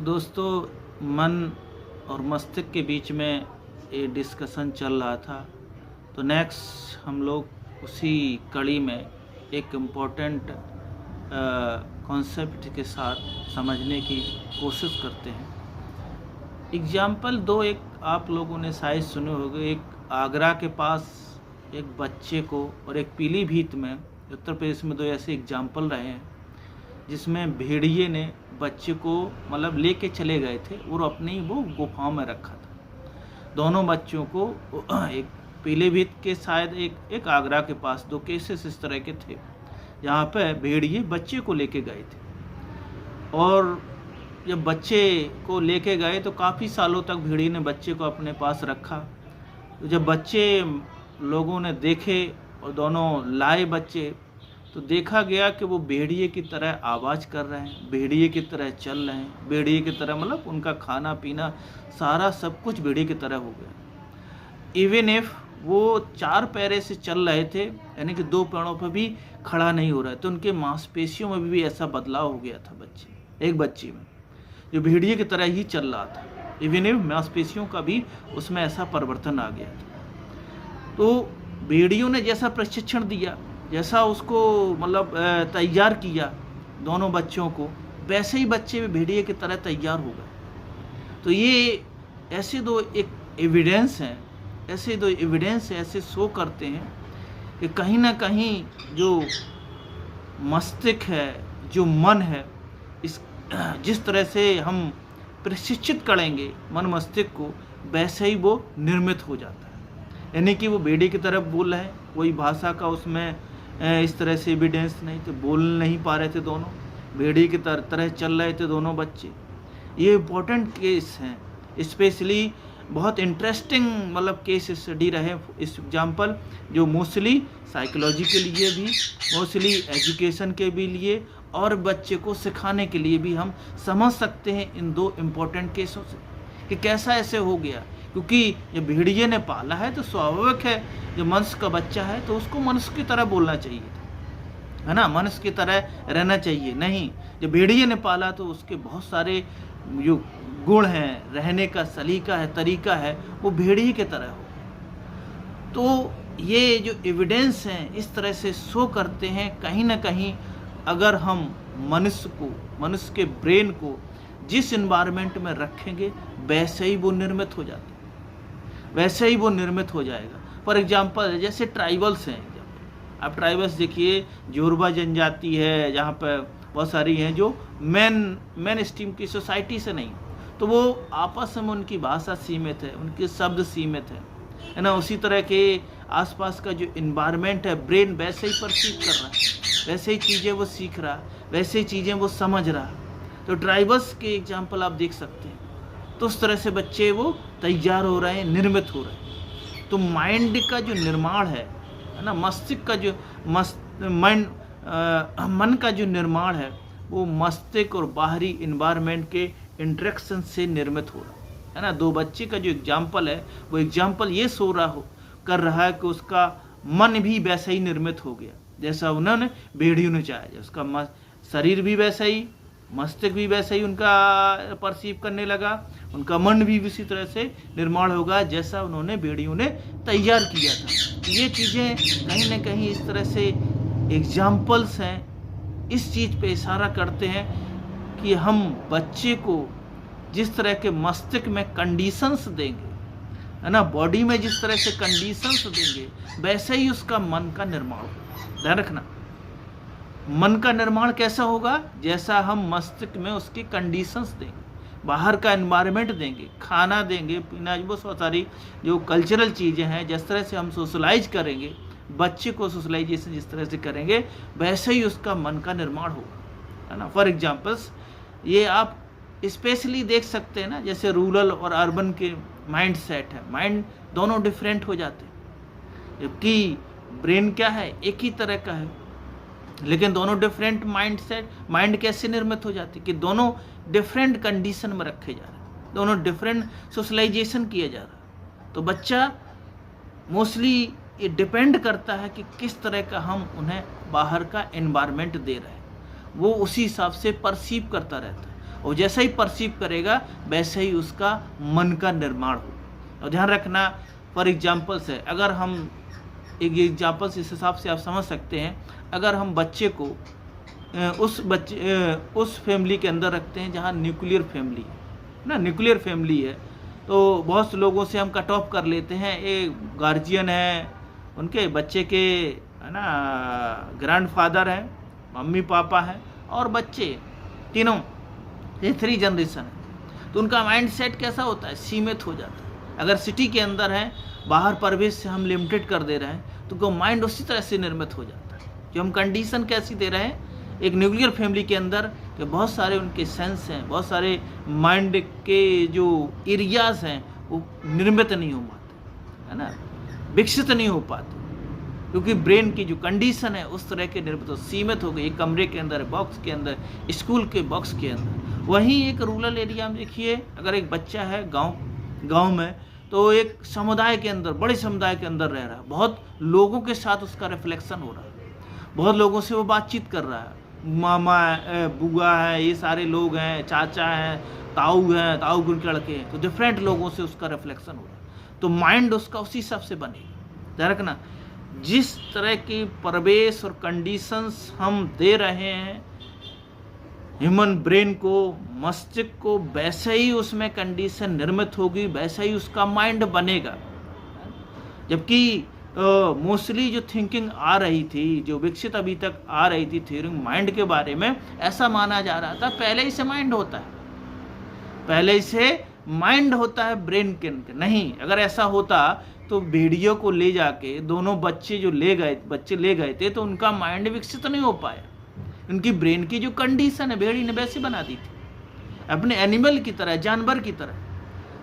दोस्तों, मन और मस्तिष्क के बीच में ये डिस्कशन चल रहा था। तो नेक्स्ट हम लोग उसी कड़ी में एक इम्पोर्टेंट कॉन्सेप्ट के साथ समझने की कोशिश करते हैं। एग्जाम्पल दो, एक आप लोगों ने शायद सुने होंगे। एक आगरा के पास एक बच्चे को और एक पीलीभीत में उत्तर प्रदेश में दो ऐसे एग्जाम्पल रहे हैं जिसमें भेड़िए ने बच्चे को मतलब लेके चले गए थे और अपनी वो गुफाओं में रखा था। दोनों बच्चों को एक पीलीभीत के शायद एक आगरा के पास दो केसेस इस तरह के थे जहाँ पे भेड़िए बच्चे को लेके गए थे। और जब बच्चे को लेके गए तो काफ़ी सालों तक भेड़िए ने बच्चे को अपने पास रखा। तो जब बच्चे लोगों ने देखे और दोनों लाए बच्चे, तो देखा गया कि वो भेड़िए की तरह आवाज़ कर रहे हैं, भेड़िए की तरह चल रहे हैं, भेड़िए की तरह मतलब उनका खाना पीना सारा सब कुछ भेड़िए की तरह हो गया। इवन इफ वो 4 पैरे से चल रहे थे, यानी कि 2 पैरों पर भी खड़ा नहीं हो रहा है, तो उनके मांसपेशियों में भी ऐसा बदलाव हो गया था एक बच्चे में जो भेड़िए की तरह ही चल रहा था। इवन इफ मांसपेशियों का भी उसमें ऐसा परिवर्तन आ गया था। तो भेड़ियों ने जैसा प्रशिक्षण दिया, जैसा उसको मतलब तैयार किया दोनों बच्चों को, वैसे ही बच्चे भी भेड़िए की तरह तैयार हो गए। तो ये ऐसे दो एविडेंस हैं, ऐसे शो करते हैं कि कहीं ना कहीं जो मस्तिष्क है, जो मन है, जिस तरह से हम प्रशिक्षित करेंगे मन मस्तिष्क को, वैसे ही वो निर्मित हो जाता है। यानी कि वो भेड़िए की तरह बोल रहे हैं, कोई भाषा का उसमें इस तरह से एविडेंस नहीं, तो बोल नहीं पा रहे थे, दोनों भेड़िए की तरह चल रहे थे दोनों बच्चे। ये इम्पोर्टेंट केस हैं, स्पेशली बहुत इंटरेस्टिंग मतलब केस स्टडी रहे इस एग्जाम्पल, जो मोस्टली साइकोलॉजी के लिए भी, मोस्टली एजुकेशन के भी लिए और बच्चे को सिखाने के लिए भी हम समझ सकते हैं इन 2 इम्पोर्टेंट केसों से कि कैसा ऐसे हो गया। क्योंकि जब भेड़िए ने पाला है तो स्वाभाविक है, जो मनुष्य का बच्चा है तो उसको मनुष्य की तरह बोलना चाहिए, है ना, मनुष्य की तरह रहना चाहिए। नहीं, जब भेड़िए ने पाला तो उसके बहुत सारे जो गुण हैं, रहने का सलीका है, तरीका है, वो भेड़िए की तरह हो। तो ये जो एविडेंस हैं इस तरह से शो करते हैं कहीं ना कहीं, अगर हम मनुष्य के ब्रेन को जिस इन्वायरमेंट में रखेंगे वैसे ही वो निर्मित हो जाता है, वैसे ही वो निर्मित हो जाएगा। फॉर एग्जांपल जैसे ट्राइबल्स हैं, आप ट्राइबल्स देखिए, जोरबा जनजाति है जहाँ पर बहुत सारी हैं जो मेन स्ट्रीम की सोसाइटी से नहीं, तो वो आपस में उनकी भाषा सीमित है, उनके शब्द सीमित है ना। उसी तरह के आसपास का जो इन्वायरमेंट है, ब्रेन वैसे ही परसीव कर रहा है, वैसे ही चीज़ें वो सीख रहा, वैसे ही चीज़ें वो समझ रहा। तो ट्राइबल्स के एग्जाम्पल आप देख सकते हैं। तो उस तरह से बच्चे वो तैयार हो रहे हैं, निर्मित हो रहे हैं। तो माइंड का जो निर्माण है ना, मस्तिष्क का जो मन का जो निर्माण है, वो मस्तिष्क और बाहरी इन्वायरमेंट के इंटरेक्शन से निर्मित हो रहा है ना। 2 बच्चे का जो एग्जाम्पल है, वो एग्जाम्पल ये कर रहा है कि उसका मन भी वैसा ही निर्मित हो गया जैसा उन्होंने भेड़ियों ने चाहा। उसका शरीर भी वैसा ही, मस्तिष्क भी वैसे ही उनका परसीव करने लगा, उनका मन भी उसी तरह से निर्माण होगा जैसा उन्होंने भेड़ियों ने तैयार किया था। ये चीज़ें कहीं ना कहीं इस तरह से एग्जाम्पल्स हैं, इस चीज़ पे इशारा करते हैं कि हम बच्चे को जिस तरह के मस्तिष्क में कंडीशंस देंगे, है ना, बॉडी में जिस तरह से कंडीशंस देंगे, वैसे ही उसका मन का निर्माण होगा। ध्यान रखना, मन का निर्माण कैसा होगा, जैसा हम मस्तिष्क में उसकी कंडीशंस देंगे, बाहर का एनवायरनमेंट देंगे, खाना देंगे, पीना, बहुत सारी जो कल्चरल चीज़ें हैं, जिस तरह से हम सोशलाइज करेंगे बच्चे को, सोशलाइजेशन जिस तरह से करेंगे वैसे ही उसका मन का निर्माण होगा, है ना। फॉर एग्जाम्पल्स ये आप स्पेशली देख सकते हैं ना, जैसे रूरल और अर्बन के माइंड सेट है, माइंड दोनों डिफरेंट हो जाते हैं, जबकि ब्रेन क्या है, एक ही तरह का है, लेकिन दोनों डिफरेंट माइंड कैसे निर्मित हो जाती है कि दोनों डिफरेंट कंडीशन में रखे जा रहे हैं, दोनों डिफरेंट सोशलाइजेशन किया जा रहा है। तो बच्चा मोस्टली ये डिपेंड करता है कि किस तरह का हम उन्हें बाहर का एनवायरनमेंट दे रहे हैं, वो उसी हिसाब से परसीव करता रहता है। और जैसा ही परसीव करेगा वैसे ही उसका मन का निर्माण होगा। और ध्यान रखना, फॉर एग्जाम्पल्स है, अगर हम एक एग्जाम्पल्स इस हिसाब से आप समझ सकते हैं, अगर हम बच्चे को उस फैमिली के अंदर रखते हैं जहाँ न्यूक्लियर फैमिली है ना, न्यूक्लियर फैमिली है, तो बहुत से लोगों से हम कट ऑफ कर लेते हैं। एक गार्जियन है, उनके बच्चे के है ना ग्रैंडफादर हैं, मम्मी पापा हैं और बच्चे, तीनों, ये 3 जनरेशन है, तो उनका माइंड सेट कैसा होता है, सीमित हो जाता है। अगर सिटी के अंदर है, बाहर परिवेश से हम लिमिटेड कर दे रहे हैं, तो वो माइंड उसी तरह से निर्मित हो जाता है। जो हम कंडीशन कैसी दे रहे हैं एक न्यूक्लियर फैमिली के अंदर, कि बहुत सारे उनके सेंस हैं, बहुत सारे माइंड के जो एरियाज हैं वो निर्मित नहीं हो पाते, है ना, विकसित नहीं हो पाते, क्योंकि ब्रेन की जो कंडीशन है उस तरह के निर्मित सीमित हो गई। एक कमरे के अंदर, बॉक्स के अंदर, स्कूल के बॉक्स के अंदर। वहीं एक रूरल एरिया में देखिए, अगर एक बच्चा है गांव में, तो एक समुदाय के अंदर, बड़े समुदाय के अंदर रह रहा है, बहुत लोगों के साथ उसका रिफ्लेक्शन हो रहा है, बहुत लोगों से वो बातचीत कर रहा है, मामा है, बुआ है, ये सारे लोग हैं, चाचा हैं, ताऊ के उनके लड़के हैं, तो डिफरेंट लोगों से उसका रिफ्लेक्शन हो रहा है, तो माइंड उसका उसी हिसाब से बनेगा। ध्यान रखना, जिस तरह की परिवेश और कंडीशंस हम दे रहे हैं ह्यूमन ब्रेन को, मस्तिष्क को, वैसे ही उसमें कंडीशन निर्मित होगी, वैसे ही उसका माइंड बनेगा। जबकि मोस्टली जो थिंकिंग आ रही थी, जो विकसित अभी तक आ रही थी थियरी माइंड के बारे में, ऐसा माना जा रहा था पहले ही से माइंड होता है, पहले ही से माइंड होता है ब्रेन के अंदर। नहीं, अगर ऐसा होता तो भेड़ियों को ले जाके दोनों बच्चे ले गए थे, तो उनका माइंड विकसित नहीं हो पाया। उनकी ब्रेन की जो कंडीशन है भेड़ी ने वैसी बना दी थी, अपने एनिमल की तरह, जानवर की तरह,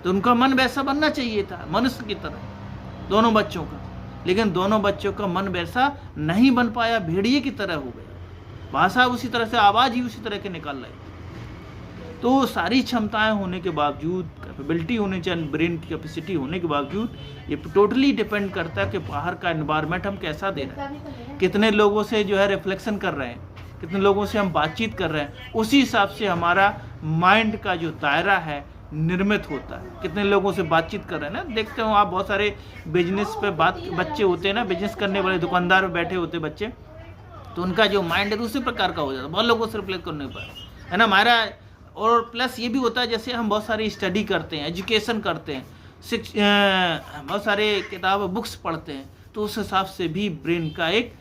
तो उनका मन वैसा बनना चाहिए था, मनुष्य की तरह, दोनों बच्चों का। लेकिन दोनों बच्चों का मन वैसा नहीं बन पाया, भेड़िए की तरह हो गया, भाषा उसी तरह से, आवाज़ ही उसी तरह के निकल रही। तो सारी क्षमताएं होने के बावजूद, कैपेबिलिटी होने चाहिए, ब्रेन की कैपेसिटी होने के बावजूद, ये टोटली डिपेंड करता है कि बाहर का एनवायरनमेंट हम कैसा दे रहे हैं, कितने लोगों से जो है रिफ्लेक्शन कर रहे हैं, कितने लोगों से हम बातचीत कर रहे हैं, उसी हिसाब से हमारा माइंड का जो दायरा है निर्मित होता है। कितने लोगों से बातचीत कर रहे हैं ना, देखते हो आप, बहुत सारे बिजनेस पे बच्चे होते हैं ना, बिजनेस करने वाले दुकानदार बैठे होते बच्चे, तो उनका जो माइंड है दूसरे प्रकार का हो जाता है, बहुत लोगों से रिफ्लेक्ट करने पर, है ना हमारा। और प्लस ये भी होता है, जैसे हम बहुत सारी स्टडी करते हैं, एजुकेशन करते हैं, बहुत सारे किताब बुक्स पढ़ते हैं, तो उस हिसाब से भी ब्रेन का एक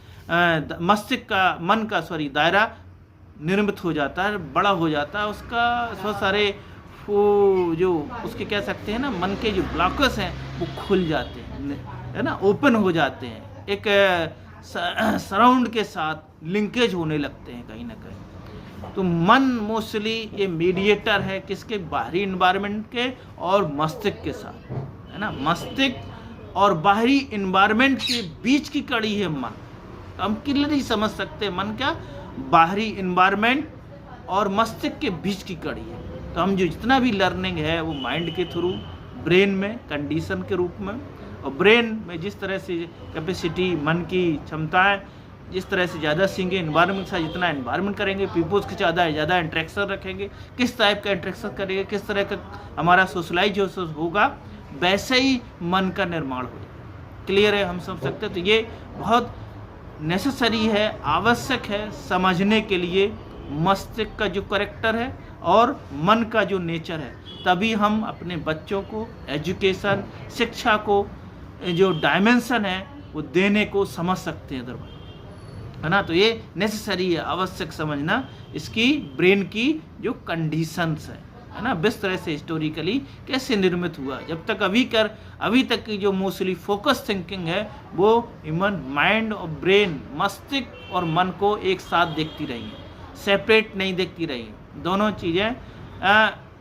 मस्तिष्क का, मन का दायरा निर्मित हो जाता है, बड़ा हो जाता है उसका। बहुत सारे वो जो उसके कह सकते हैं ना, मन के जो ब्लॉकर्स हैं वो खुल जाते हैं, है ना, ओपन हो जाते हैं, एक सराउंड के साथ लिंकेज होने लगते हैं कहीं ना कहीं। तो मन मोस्टली ये मीडिएटर है किसके, बाहरी इन्वायरमेंट के और मस्तिष्क के साथ, है ना, मस्तिष्क और बाहरी इन्वायरमेंट के बीच की कड़ी है मन। तो हम क्लियरली समझ सकते हैं मन क्या, बाहरी इन्वायरमेंट और मस्तिष्क के बीच की कड़ी है। तो हम जो जितना भी लर्निंग है वो माइंड के थ्रू, ब्रेन में कंडीशन के रूप में, और ब्रेन में जिस तरह से कैपेसिटी, मन की क्षमताएं, जिस तरह से ज़्यादा सीखेंगे, इन्वायरमेंट से जितना इन्वायरमेंट करेंगे, पीपल्स के ज़्यादा इंट्रैक्शन रखेंगे, किस टाइप का इंट्रैक्शन करेंगे, किस तरह का हमारा सोशलाइज होगा, वैसे ही मन का निर्माण हो जाएगा। क्लियर है, हम समझ सकते हैं। तो ये बहुत नेसेसरी है, आवश्यक है समझने के लिए मस्तिष्क का जो करेक्टर है और मन का जो नेचर है, तभी हम अपने बच्चों को एजुकेशन, शिक्षा को जो डायमेंशन है वो देने को समझ सकते हैं, अदरवाइज, है ना। तो ये नेसेसरी है, आवश्यक समझना इसकी ब्रेन की जो कंडीशंस है ना, किस तरह से हिस्टोरिकली कैसे निर्मित हुआ। जब तक अभी तक की जो मोस्टली फोकस थिंकिंग है वो ह्यूमन माइंड और ब्रेन, मस्तिष्क और मन को एक साथ देखती रही है, सेपरेट नहीं देखती रही। दोनों चीज़ें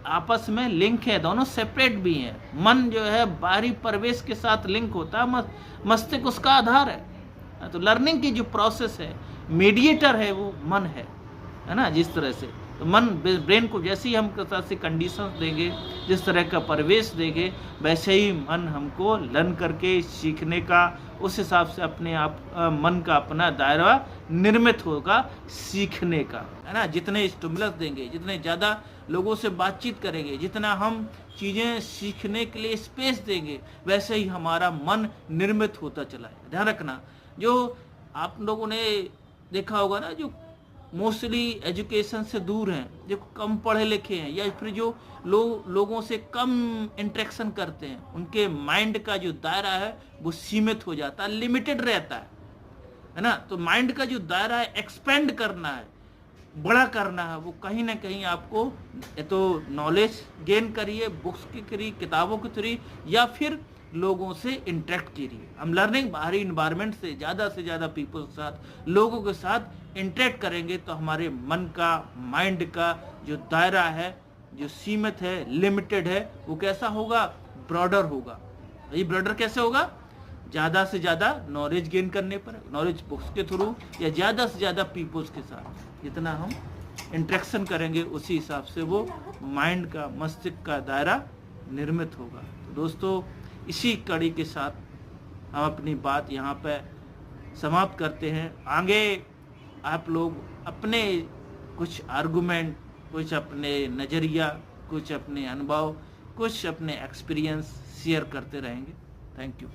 आपस में लिंक है, दोनों सेपरेट भी हैं। मन जो है बाहरी परिवेश के साथ लिंक होता है, मस्तिष्क उसका आधार है। तो लर्निंग की जो प्रोसेस है, मीडिएटर है वो मन है ना, जिस तरह से। तो तो मन ब्रेन को जैसे ही हम तरह से कंडीशंस देंगे, जिस तरह का परिवेश देंगे, वैसे ही मन हमको लर्न करके सीखने का, उस हिसाब से अपने आप मन का अपना दायरा निर्मित होगा सीखने का, है ना। जितने स्टिमुलस देंगे, जितने ज़्यादा लोगों से बातचीत करेंगे, जितना हम चीज़ें सीखने के लिए स्पेस देंगे, वैसे ही हमारा मन निर्मित होता चला है। ध्यान रखना, जो आप लोगों ने देखा होगा ना, जो मोस्टली एजुकेशन से दूर हैं, जो कम पढ़े लिखे हैं, या फिर जो लोगों से कम इंटरेक्शन करते हैं, उनके माइंड का जो दायरा है वो सीमित हो जाता है, लिमिटेड रहता है ना। तो माइंड का जो दायरा है एक्सपेंड करना है, बड़ा करना है, वो कहीं ना कहीं आपको तो नॉलेज गेन करिए, बुक्स के थ्रू, किताबों के थ्रू, या फिर लोगों से इंटरेक्ट कीजिए। हम लर्निंग बाहरी इन्वायरमेंट से ज़्यादा पीपल के साथ, लोगों के साथ इंटरेक्ट करेंगे, तो हमारे मन का, माइंड का जो दायरा है, जो सीमित है, लिमिटेड है, वो कैसा होगा, ब्रॉडर होगा। ये ब्रॉडर कैसे होगा, ज़्यादा से ज़्यादा नॉलेज गेन करने पर, नॉलेज बुक्स के थ्रू, या ज़्यादा से ज़्यादा पीपल्स के साथ जितना हम इंटरेक्शन करेंगे, उसी हिसाब से वो माइंड का, मस्तिष्क का दायरा निर्मित होगा। तो दोस्तों, इसी कड़ी के साथ हम अपनी बात यहाँ पे समाप्त करते हैं। आगे आप लोग अपने कुछ आर्गुमेंट, कुछ अपने नज़रिया, कुछ अपने अनुभव, कुछ अपने एक्सपीरियंस शेयर करते रहेंगे। Thank you.